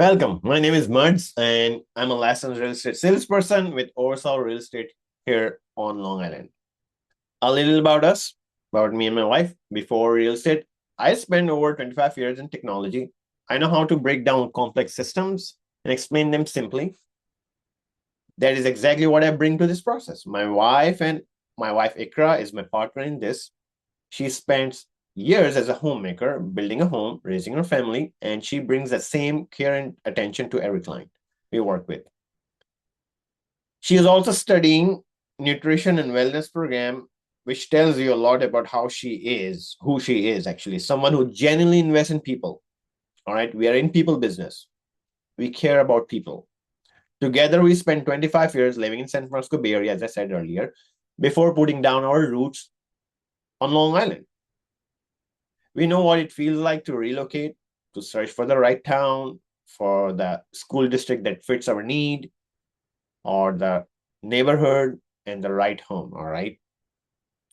Welcome. My name is Muds, and I'm a licensed real estate salesperson with OverSouth Real Estate here on Long Island. A little about us, about me and my wife. Before real estate, I spent over 25 years in technology. I know how to break down complex systems and explain them simply. That is exactly what I bring to this process. My wife Ikra is my partner in this. She spends years as a homemaker, building a home, raising her family, and she brings the same care and attention to every client we work with. She is also studying nutrition and wellness program, which tells you a lot about who she is actually, someone who genuinely invests in people. All right, we are in people business. We care about people. Together, we spent 25 years living in San Francisco Bay Area, as I said earlier, before putting down our roots on Long Island. We know what it feels like to relocate, to search for the right town, for the school district that fits our need, or the neighborhood and the right home. All right.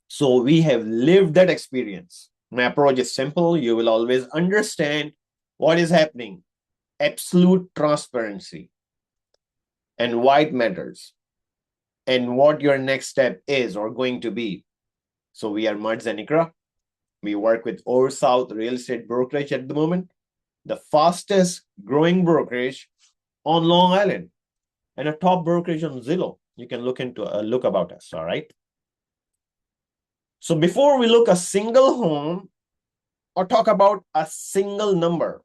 So we have lived that experience. My approach is simple. You will always understand what is happening, absolute transparency, and why it matters, and what your next step is or going to be. So we are Mud Zenikra. We work with OverSouth Real Estate Brokerage at the moment, the fastest growing brokerage on Long Island, and a top brokerage on Zillow. You can look about us. All right. So before we look a single home or talk about a single number,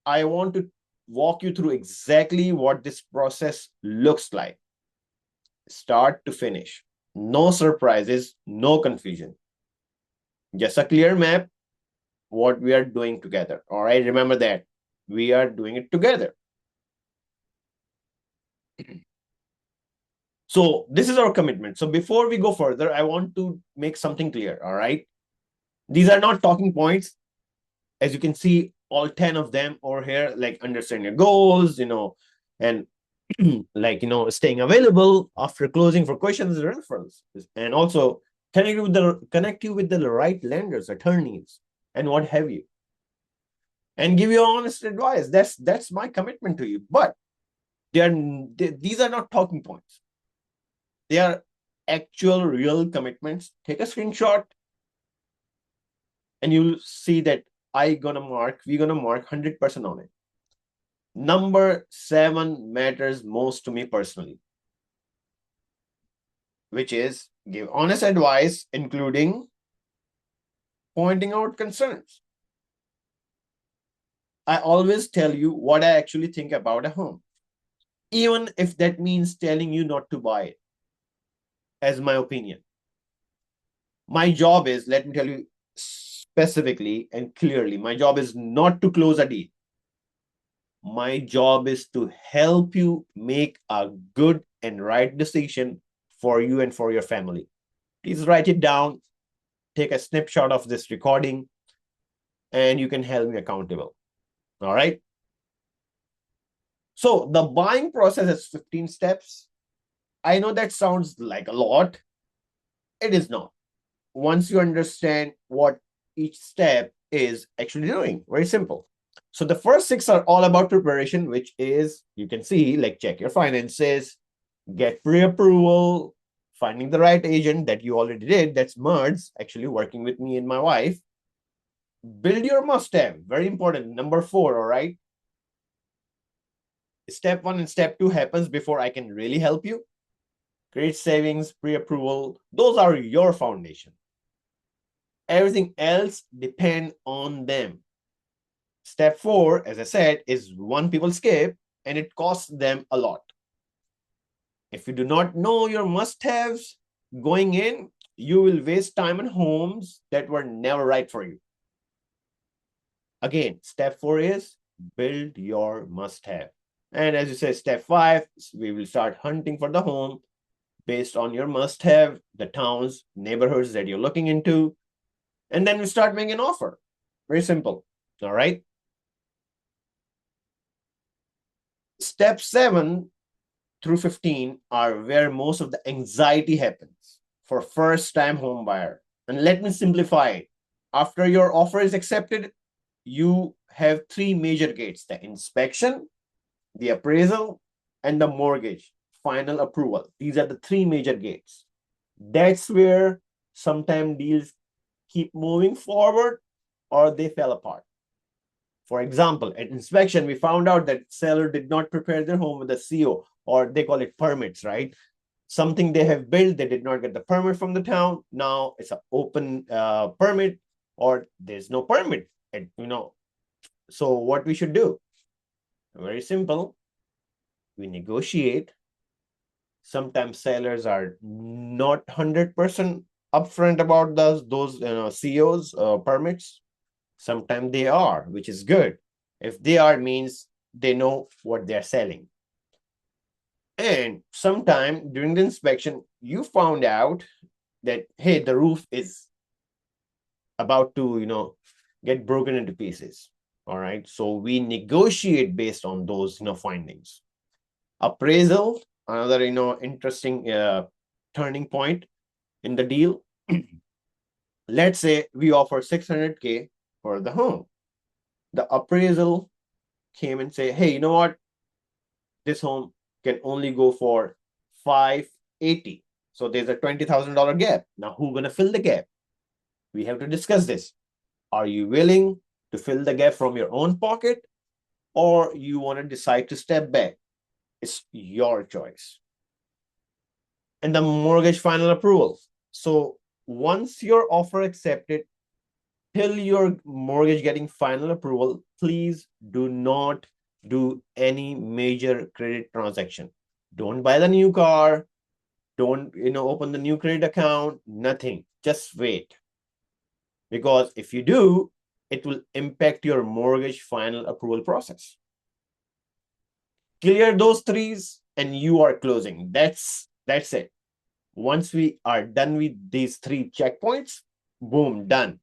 I want to walk you through exactly what this process looks like, start to finish. No surprises, no confusion. Just a clear map, what we are doing together. All right, remember that we are doing it together. So this is our commitment. So before we go further, I want to make something clear. All right, these are not talking points. As you can see, all 10 of them over here, like understand your goals, and staying available after closing for questions and referrals, and also connect you with the right lenders, attorneys, and what have you, and give you honest advice. That's my commitment to you. But these are not talking points. They are actual real commitments. Take a screenshot and you'll see that we're gonna mark 100% on it. Number 7 matters most to me personally, which is give honest advice, including pointing out concerns. I always tell you what I actually think about a home, even if that means telling you not to buy it, as my opinion. My job is, let me tell you specifically and clearly, my job is not to close a deal. My job is to help you make a good and right decision for you and for your family. Please write it down, take a snapshot of this recording, and you can hold me accountable. All right. So the buying process is 15 steps. I know that sounds like a lot. It is not. Once you understand what each step is actually doing, very simple. So the first 6 are all about preparation, which is, you can see, like check your finances, get pre-approval, finding the right agent that you already did. That's Merds, actually working with me and my wife. Build your must-have, very important. Number 4, all right? Step 1 and step 2 happens before I can really help you. Create savings, pre-approval. Those are your foundation. Everything else depends on them. Step 4, as I said, is one people skip, and it costs them a lot. If you do not know your must-haves going in, you will waste time on homes that were never right for you. Again, step 4 is build your must-have. And as you say, step 5, we will start hunting for the home based on your must-have, the towns, neighborhoods that you're looking into, and then we start making an offer. Very simple. All right. Step 7 through 15 are where most of the anxiety happens for first-time home buyer. And let me simplify it. After your offer is accepted, you have 3 major gates: the inspection, the appraisal, and the mortgage final approval. These are the three major gates. That's where sometimes deals keep moving forward or they fell apart. For example, at inspection, we found out that seller did not prepare their home with a CO, or they call it permits, right? Something they have built, they did not get the permit from the town. Now it's an open permit, or there's no permit. And so what we should do? Very simple. We negotiate. Sometimes sellers are not 100% upfront about those COs permits. Sometimes they are, which is good. If they are, means they know what they're selling. And sometime during the inspection, you found out that, hey, the roof is about to get broken into pieces. All right. So we negotiate based on those findings. Appraisal, another interesting turning point in the deal. Let's say we offer 600K for the home. The appraisal came and say, hey, you know what? This home can only go for 580. So there's a $20,000 gap. Now, who's going to fill the gap? We have to discuss this. Are you willing to fill the gap from your own pocket, or you want to decide to step back? It's your choice. And the mortgage final approval. So once your offer accepted, till your mortgage getting final approval, please do not do any major credit transaction. Don't buy the new car. Don't open the new credit account. Nothing. Just wait. Because if you do, it will impact your mortgage final approval process. Clear those threes and you are closing. That's it. Once we are done with these three checkpoints, boom, done.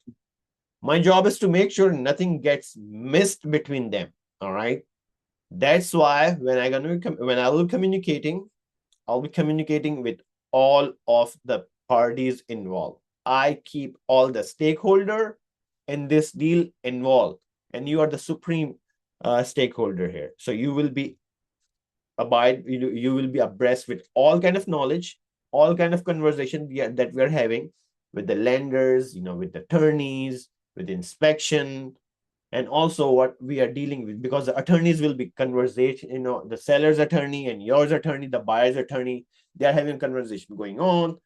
My job is to make sure nothing gets missed between them. All right. That's why when I will communicating, I'll be communicating with all of the parties involved. I keep all the stakeholder in this deal involved, and you are the supreme stakeholder here. So you will be abreast with all kind of knowledge, all kind of conversation that we're having with the lenders, with the attorneys, with inspection, and also what we are dealing with, because the attorneys will be conversation, the seller's attorney and yours attorney, the buyer's attorney, they are having conversation going on.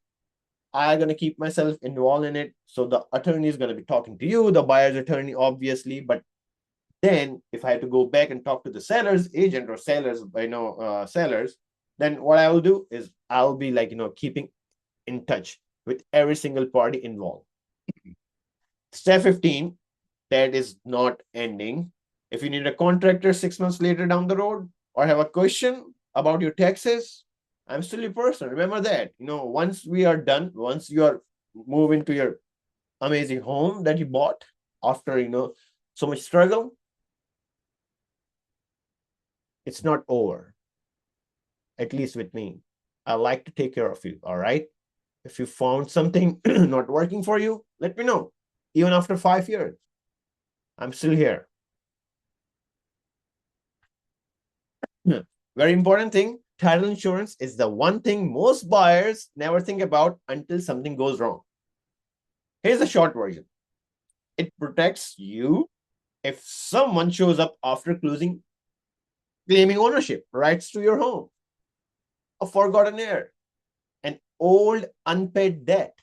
I'm going to keep myself involved in it. So the attorney is going to be talking to you, the buyer's attorney, obviously. But then if I have to go back and talk to the seller's agent or sellers, sellers, then what I will do is I'll be keeping in touch with every single party involved. Step 15, that is not ending. If you need a contractor 6 months later down the road, or have a question about your taxes, I'm still your person. Remember that. Once we are done, once you are moving to your amazing home that you bought after so much struggle, it's not over. At least with me. I like to take care of you. All right. If you found something not working for you, let me know. Even after 5 years, I'm still here. Very important thing, title insurance is the one thing most buyers never think about until something goes wrong. Here's the short version. It protects you if someone shows up after closing claiming ownership rights to your home, a forgotten heir, an old unpaid debt,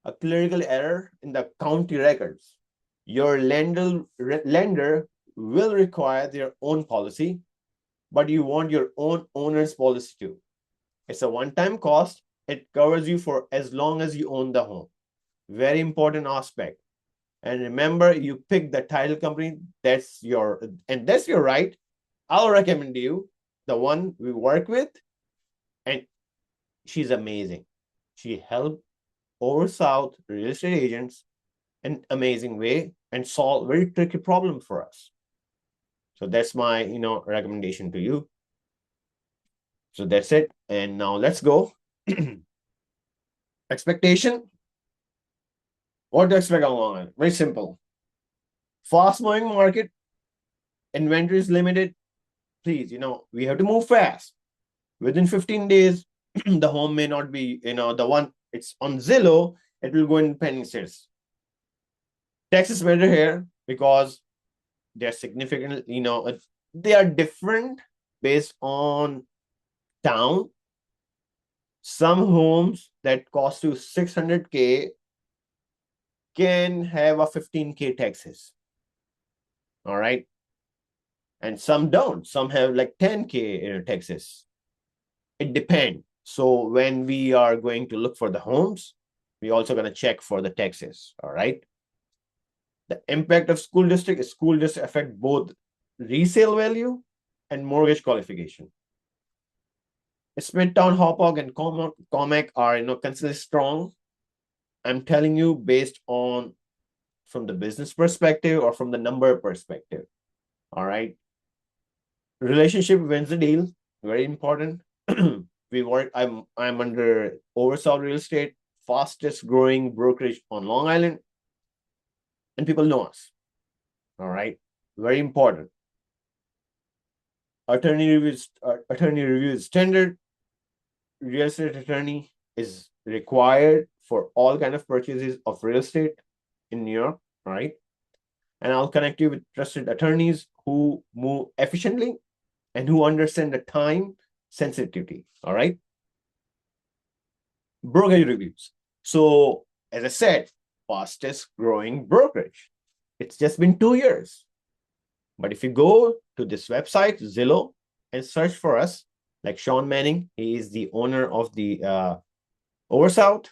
a clerical error in the county records. Your lender will require their own policy, but you want your own owner's policy too. It's a one-time cost. It covers you for as long as you own the home. Very important aspect. And remember, you pick the title company. That's your right. I'll recommend you the one we work with, and she's amazing. She helped OverSouth real estate agents in an amazing way and solve very tricky problem for us. So that's my recommendation to you. So that's it. And now let's go. Expectation. What to expect along it? Very simple. Fast moving market. Inventory is limited. please, we have to move fast. Within 15 days, the home may not be, the one it's on Zillow, it will go in pending status. Taxes matter here because they're significant, they are different based on town. Some homes that cost you 600K can have a 15K taxes. All right. And some don't. Some have like 10K taxes. It depends. So when we are going to look for the homes, we also going to check for the taxes. All right. The impact of school district affect both resale value and mortgage qualification. Smithtown, Hauppauge, and Comac are considered strong. I'm telling you based on from the business perspective or from the number perspective. All right. Relationship wins the deal. Very important. I'm under OverSouth Real Estate, fastest growing brokerage on Long Island, and people know us. All right. Very important. Attorney review is standard. Real estate attorney is required for all kind of purchases of real estate in New York, right? And I'll connect you with trusted attorneys who move efficiently and who understand the time sensitivity. All right. Brokerage reviews. So, as I said, fastest growing brokerage. It's just been 2 years. But if you go to this website, Zillow, and search for us, like Sean Manning, he is the owner of the OverSouth,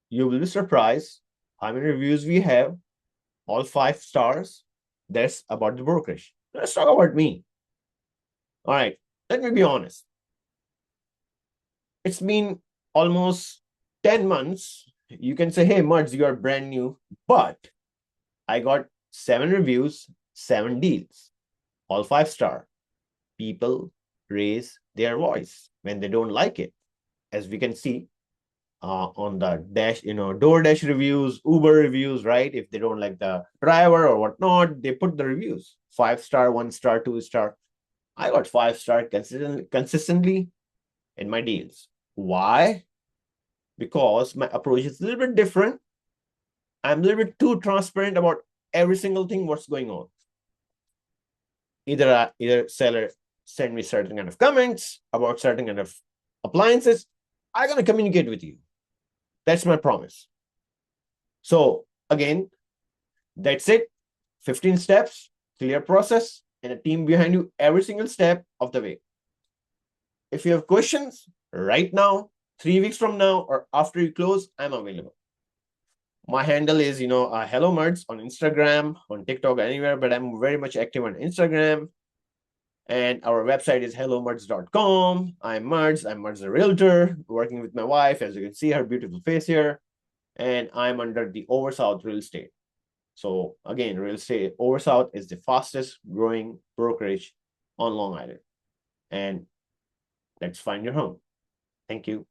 you will be surprised how many reviews we have, all 5 stars. That's about the brokerage. Let's talk about me. All right, let me be honest. It's been almost 10 months. You can say, hey, Muds, you are brand new, but I got 7 reviews, 7 deals, all 5-star. People raise their voice when they don't like it. As we can see on the dash, DoorDash reviews, Uber reviews, right? If they don't like the driver or whatnot, they put the reviews 5-star, 1-star, 2-star. I got 5-star consistently in my deals. Why? Because my approach is a little bit different. I'm a little bit too transparent about every single thing what's going on. Either seller send me certain kind of comments about certain kind of appliances. I'm going to communicate with you. That's my promise. So again, that's it. 15 steps, clear process, and a team behind you every single step of the way. If you have questions right now, 3 weeks from now, or after you close, I'm available. My handle is, Hello Merds on Instagram, on TikTok, anywhere, but I'm very much active on Instagram. And our website is hellomerds.com. I'm Merds the Realtor, working with my wife. As you can see, her beautiful face here. And I'm under the OverSouth Real Estate. So again, Real Estate OverSouth is the fastest growing brokerage on Long Island. And let's find your home. Thank you.